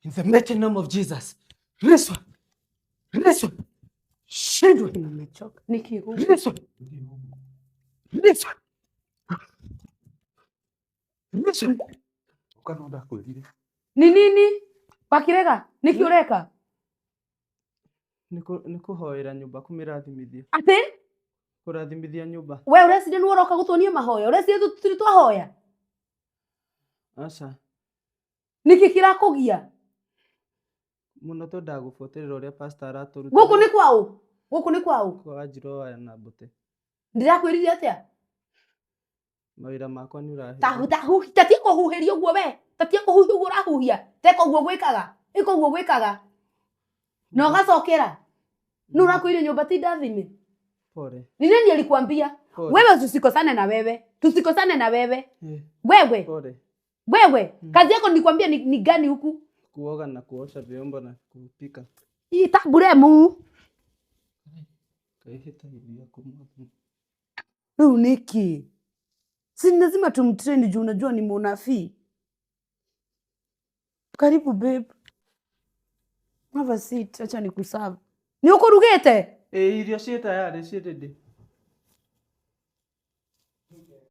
In the mighty name of Jesus. Listen. Listen. Shindwe. Nimechoka. Nikiru. Listen. Listen. Listen. Ukanoda kwirire. Ni nini? Bakirega? Niki ureka? Nikuhoera nyumba kumirathimithia. Ati? Kurathimithia nyumba. We urecide ni uroka gutonia mahoya. Urecide tutiri twahoya. Aca. Niki kirakugia? Muno to ndagubutirira uria pastor araturuta. Guku ni kwao? Guku ni kwao? Kwa Njiroa na Mbute. Ndirakwirire atia? Mawira makwa ni urahe. Tahu tatie kuhuhiria uguo we. Tatie kuhuhiria uguo urahuhia. Teko uguo gwikaga. Iko uguo gwikaga. Na ugacokera. Ni urakwire nyumba ti ndathime. Pole. Ni nani alikwambia? Wewe tusikosane na wewe. Tusikosane na wewe. Wewe. Pole. Wewe. Kazi yako nilikwambia ni gani huku? Kuoga na kuosha vyombo na kupika. Hii taburemu. Kaihita hivi kumwabu. Wewe niki. Si lazima tumtrain juu unajua ni munafi. Karibu babe. Have a seat. Acha nikuserve. Ni uko rugete? Irio cie tayari cie ready.